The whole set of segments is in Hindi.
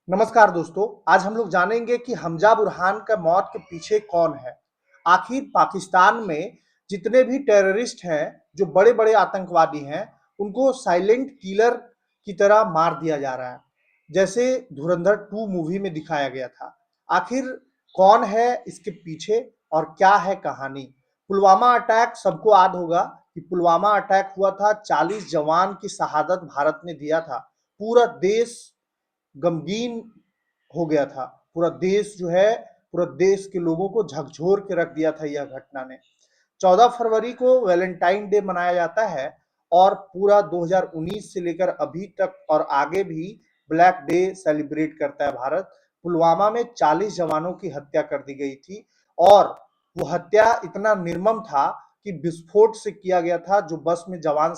नमस्कार दोस्तों, आज हम लोग जानेंगे कि हमजा बुरहान का मौत के पीछे कौन है। आखिर पाकिस्तान में जितने भी टेररिस्ट हैं, जो बड़े-बड़े आतंकवादी हैं, उनको साइलेंट किलर की तरह मार दिया जा रहा है, जैसे धुरंधर 2 मूवी में दिखाया गया था। आखिर कौन है इसके पीछे और क्या है कहानी? पुलवामा अटैक सबको याद होगा कि पुलवामा अटैक हुआ था, 40 जवान की शहादत भारत ने दिया था। पूरा देश गमगीन हो गया था। पूरा देश जो है, पूरा देश के लोगों को झकझोर के रख दिया था यह घटना ने। 14 फरवरी को वैलेंटाइन डे मनाया जाता है और पूरा 2019 से लेकर अभी तक और आगे भी ब्लैक डे सेलिब्रेट करता है भारत। पुलवामा में 40 जवानों की हत्या कर दी गई थी और वो हत्या इतना निर्मम था कि विस्फोट से किया गया था। जो बस में जवान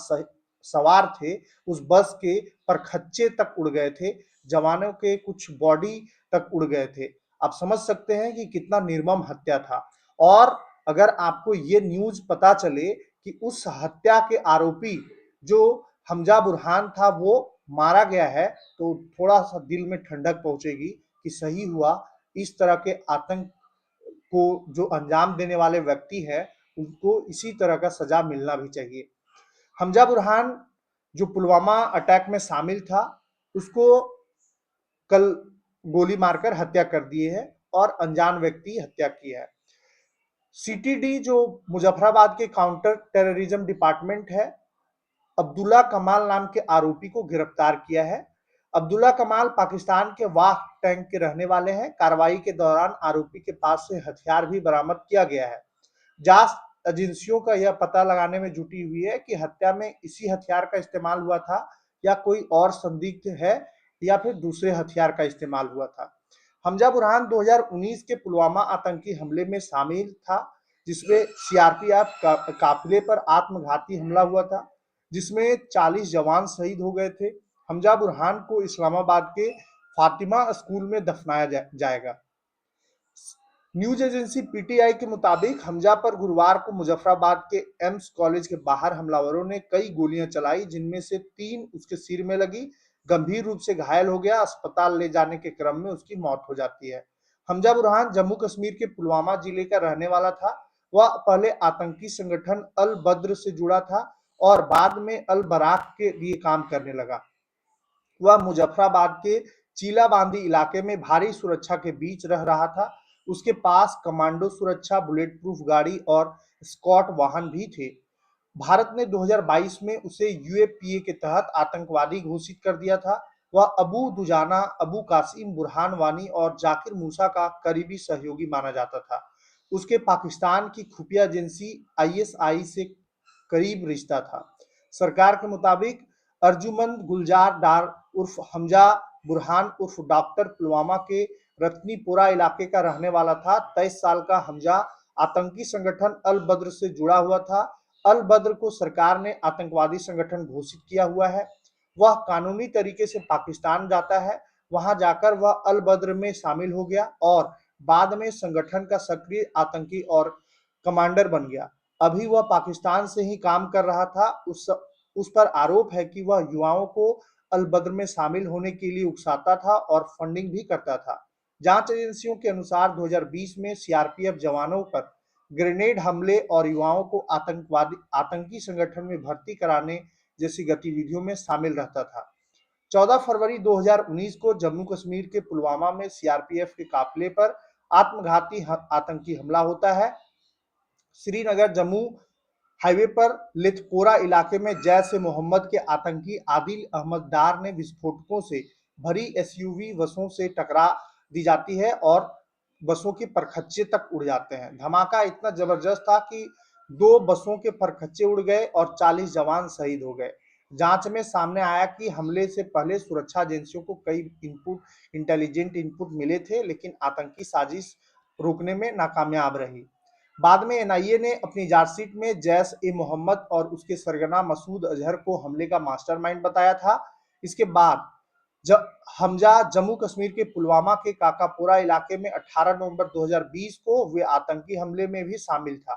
सवार थे, उस बस के परखच्चे तक उड़ गए थे, जवानों के कुछ बॉडी तक उड़ गए थे। आप समझ सकते हैं कि कितना निर्मम हत्या था। और अगर आपको ये न्यूज पता चले कि उस हत्या के आरोपी जो हमजा बुरहान था वो मारा गया है, तो थोड़ा सा दिल में ठंडक पहुंचेगी कि सही हुआ। इस तरह के आतंक को जो अंजाम देने वाले व्यक्ति हैं, उनको इसी तरह का सजा मिलना भी चाहिए। हमजा बुरहान जो पुलवामा अटैक में शामिल था, उसको कल गोली मारकर हत्या कर दिए है और अनजान व्यक्ति हत्या की है। सीटीडी जो मुजफ्फराबाद के काउंटर टेररिज्म डिपार्टमेंट है, अब्दुल्ला कमाल नाम के आरोपी को गिरफ्तार किया है। अब्दुल्ला कमाल पाकिस्तान के वाह टैंक के रहने वाले हैं। कार्रवाई के दौरान आरोपी के पास से हथियार भी बरामद किया गया है। जांच एजेंसियों का यह पता लगाने में जुटी हुई है कि हत्या में इसी हथियार का इस्तेमाल हुआ था या कोई और संदिग्ध है या फिर दूसरे हथियार का इस्तेमाल हुआ था। हमजा बुरहान 2019 के पुलवामा आतंकी हमले में शामिल था, जिसमें सीआरपीएफ काफिले पर आत्मघाती हमला हुआ था, जिसमें 40 जवान शहीद हो गए थे। हमजा बुरहान को इस्लामाबाद के फातिमा स्कूल में दफनाया जाएगा। न्यूज एजेंसी पीटीआई के मुताबिक हमजा पर गुरुवार को मुजफ्फराबाद के एम्स कॉलेज के बाहर हमलावरों ने कई गोलियां चलाई, जिनमें से 3 उसके सिर में लगी। गंभीर रूप से घायल हो गया। अस्पताल ले जाने के क्रम में उसकी मौत हो जाती है। हमजा बुरहान जम्मू कश्मीर के पुलवामा जिले का रहने वाला था। वह पहले आतंकी संगठन अल बद्र से जुड़ा था और बाद में अल बराक के लिए काम करने लगा। वह मुजफ्फराबाद के चीलाबांदी इलाके में भारी सुरक्षा के बीच रह रहा था। उसके पास कमांडो सुरक्षा, बुलेट प्रूफ गाड़ी और स्कॉट वाहन भी थे। भारत ने 2022 में उसे यूएपीए के तहत आतंकवादी घोषित कर दिया था। वह अबू दुजाना, अबू कासिम, बुरहान वानी और जाकिर मूसा का करीबी सहयोगी माना जाता था। उसके पाकिस्तान की खुफिया एजेंसी आईएसआई से करीब रिश्ता था। सरकार के मुताबिक अर्जुमंद गुलजार डार उर्फ हमजा बुरहान उर्फ डॉक्टर पुलवामा के रत्नीपुरा इलाके का रहने वाला था। 23 साल का हमजा आतंकी संगठन अल बद्र से जुड़ा हुआ था। अल बद्र को सरकार ने आतंकवादी संगठन घोषित किया हुआ है। वह कानूनी तरीके से पाकिस्तान जाता है। वहां जाकर वह अल बद्र में शामिल हो गया और बाद में संगठन का सक्रिय आतंकी और कमांडर बन गया। अभी वह पाकिस्तान से ही काम कर रहा था। उस पर आरोप है कि वह युवाओं को अल बद्र में शामिल होने के लिए उकसाता था और फंडिंग भी करता था। जांच एजेंसियों के अनुसार 2020 में सीआरपीएफ जवानों पर ग्रेनेड हमले और युवाओं को आतंकी संगठन में भर्ती कराने जैसी गतिविधियों में शामिल रहता था। 14 फरवरी 2019 को जम्मू कश्मीर के पुलवामा में सीआरपीएफ के काफिले पर आत्मघाती आतंकी हमला होता है। श्रीनगर जम्मू हाईवे पर लिथपोरा इलाके में जैश ए मोहम्मद के आतंकी आदिल अहमद डार ने विस्फोटकों से भरी एसयूवी बसों से टकरा दी जाती है और बसों के परखच्चे तक उड़ जाते हैं। धमाका इतना जबरदस्त था कि 2 बसों के परखच्चे उड़ गए और 40 जवान शहीद हो गए। जांच में सामने आया कि हमले से पहले सुरक्षा एजेंसियों को कई इंटेलिजेंट इनपुट मिले थे, लेकिन आतंकी साजिश रोकने में नाकामयाब रही। बाद में एनआईए ने अपनी चार्जशीट में जैश ए मोहम्मद और उसके सरगना मसूद अजहर को हमले का मास्टरमाइंड बताया था। इसके बाद जब हमजा जम्मू कश्मीर के पुलवामा के काकापुरा इलाके में 18 नवंबर 2020 को हुए आतंकी हमले में भी शामिल था।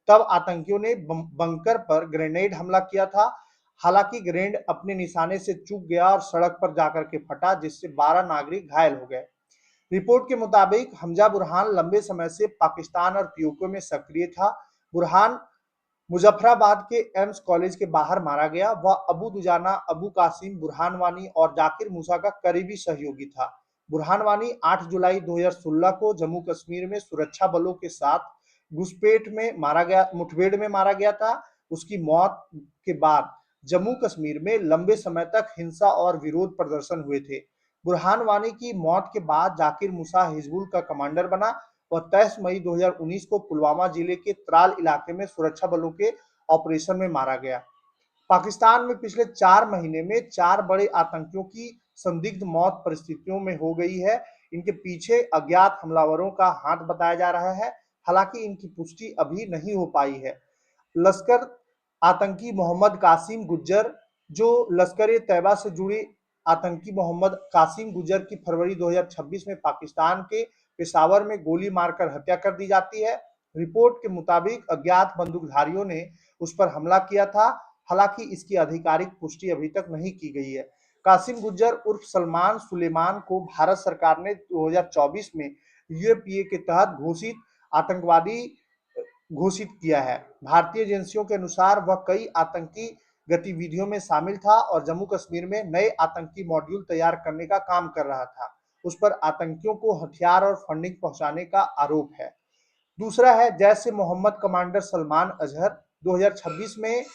तब आतंकियों ने बंकर पर ग्रेनेड हमला किया था। हालांकि ग्रेनेड अपने निशाने से चूक गया और सड़क पर जाकर के फटा, जिससे 12 नागरिक घायल हो गए। रिपोर्ट के मुताबिक हमजा बुरहान लंबे समय से पाकिस्तान और पीओके में सक्रिय था। बुरहान मुजफ्फराबाद के एम्स कॉलेज के बाहर मारा गया। वह अबू दुजाना, अबू कासिम, बुरहान वानी और जाकिर मूसा का करीबी सहयोगी था। बुरहान वानी 8 जुलाई 2016 को जम्मू कश्मीर में सुरक्षा बलों के साथ घुसपैठ में मारा गया मुठभेड़ में मारा गया था। उसकी मौत के बाद जम्मू कश्मीर में लंबे समय तक हिंसा और विरोध प्रदर्शन हुए थे। बुरहान वानी की मौत के बाद जाकिर मूसा हिजबुल का कमांडर बना। वह 23 मई 2019 को पुलवामा जिले के त्राल इलाके में सुरक्षा बलों के ऑपरेशन में मारा गया। पाकिस्तान में पिछले 4 महीने में 4 बड़े आतंकियों की संदिग्ध मौत परिस्थितियों में हो गई है। इनके पीछे अज्ञात हमलावरों का हाथ बताया जा रहा है। हालांकि इनकी पुष्टि अभी नहीं हो पाई है। लश्कर आतंकी मोहम्मद कासिम गुज्जर, जो लश्कर तैयबा से जुड़ी आतंकी मोहम्मद कासिम गुज्जर की फरवरी 2026 में पाकिस्तान के पेशावर में गोली मारकर हत्या कर दी जाती है। रिपोर्ट के मुताबिक अज्ञात बंदूकधारियों ने उस पर हमला किया था। हालांकि इसकी आधिकारिक पुष्टि अभी तक नहीं की गई है। कासिम गुज्जर उर्फ सलमान सुलेमान को भारत सरकार ने 2024 में यूएपीए के तहत आतंकवादी घोषित किया है। भारतीय एजेंसियों के अनुसार वह कई आतंकी गतिविधियों में शामिल था और जम्मू कश्मीर में नए आतंकी मॉड्यूल तैयार करने का काम कर रहा था। उस पर आतंकियों को हथियार और फंडिंग पहुंचाने का आरोप है। दूसरा है जैश ए मोहम्मद कमांडर सलमान अजहर। 2026 में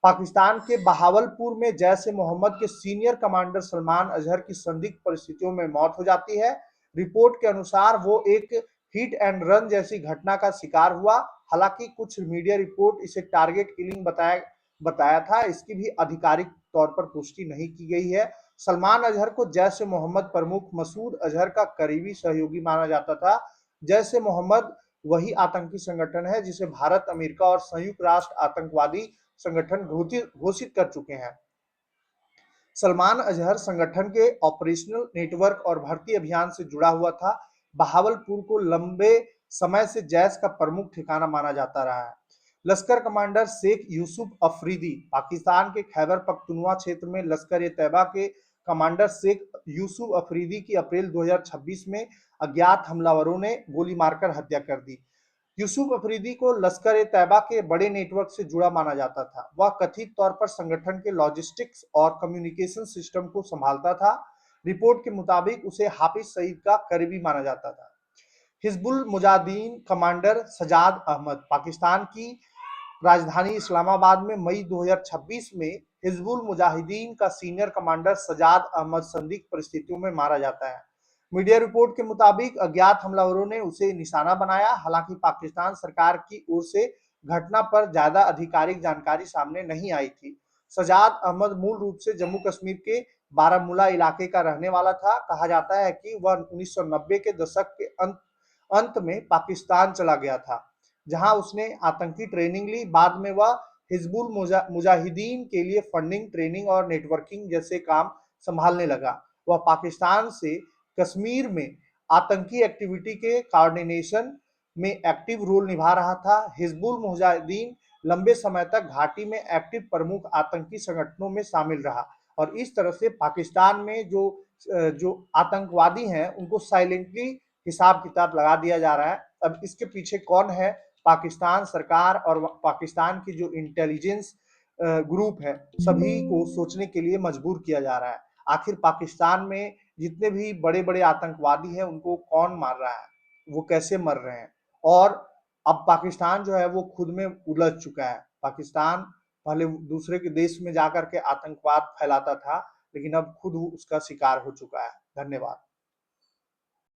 पाकिस्तान के बहावलपुर में जैश ए मोहम्मद के सीनियर कमांडर सलमान अजहर की संदिग्ध परिस्थितियों में मौत हो जाती है। रिपोर्ट के अनुसार वो एक हिट एंड रन जैसी घटना का शिकार हुआ। हालांकि कुछ मीडिया रिपोर्ट इसे टारगेट किलिंग बताया था। इसकी भी आधिकारिक तौर पर पुष्टि नहीं की गई है। सलमान अजहर को जैश ए मोहम्मद प्रमुख मसूद अजहर का करीबी सहयोगी माना जाता था। जैश ए मोहम्मद वही आतंकी संगठन है जिसे भारत, अमेरिका और संयुक्त राष्ट्र आतंकवादी संगठन घोषित कर चुके हैं। सलमान अजहर संगठन के ऑपरेशनल नेटवर्क और भर्ती अभियान से जुड़ा हुआ था। बहावलपुर को लंबे समय से जैश का प्रमुख ठिकाना माना जाता रहा है। लश्कर कमांडर शेख यूसुफ अफरीदी। पाकिस्तान के खैबर पख्तूनख्वा क्षेत्र में लश्कर ए तैयबा के कमांडर शेख यूसुफ अफरीदी की अप्रैल 2026 में अज्ञात हमलावरों ने गोली मारकर हत्या कर दी। यूसुफ अफरीदी को लश्कर ए तैयबा के बड़े नेटवर्क से जुड़ा माना जाता था। वह कथित तौर पर संगठन के लॉजिस्टिक्स और कम्युनिकेशन सिस्टम को संभालता था। रिपोर्ट के मुताबिक उसे हाफिज सईद का करीबी माना जाता था। हिजबुल मुजाहिदीन कमांडर सजाद अहमद। पाकिस्तान की राजधानी इस्लामाबाद में मई 2026 में हिजबुल मुजाहिदीन का सीनियर कमांडर सजाद अहमद संदिग्ध परिस्थितियों में मारा जाता है। मीडिया रिपोर्ट के मुताबिक अज्ञात हमलावरों ने उसे निशाना बनाया। हालांकि पाकिस्तान सरकार की ओर से घटना पर ज्यादा आधिकारिक जानकारी सामने नहीं आई थी। सजाद अहमद मूल रूप से जम्मू कश्मीर के बारामूला इलाके का रहने वाला था। कहा जाता है कि वह 1990 के दशक के अंत में पाकिस्तान चला गया था, जहां उसने आतंकी ट्रेनिंग ली। बाद में वह हिजबुल मुजाहिदीन के लिए फंडिंग, ट्रेनिंग और नेटवर्किंग जैसे काम संभालने लगा। वह पाकिस्तान से कश्मीर में आतंकी एक्टिविटी के कोऑर्डिनेशन में एक्टिव रोल निभा रहा था। हिजबुल मुजाहिदीन लंबे समय तक घाटी में एक्टिव प्रमुख आतंकी संगठनों में शामिल रहा और इस तरह से पाकिस्तान में जो आतंकवादी हैं उनको साइलेंटली हिसाब किताब लगा दिया जा रहा है। अब इसके पीछे कौन है? पाकिस्तान सरकार और पाकिस्तान की जो इंटेलिजेंस ग्रुप है, सभी को सोचने के लिए मजबूर किया जा रहा है। आखिर पाकिस्तान में जितने भी बड़े बड़े आतंकवादी हैं उनको कौन मार रहा है, वो कैसे मर रहे हैं। और अब पाकिस्तान जो है वो खुद में उलझ चुका है। पाकिस्तान पहले दूसरे के देश में जाकर के आतंकवाद फैलाता था, लेकिन अब खुद उसका शिकार हो चुका है। धन्यवाद।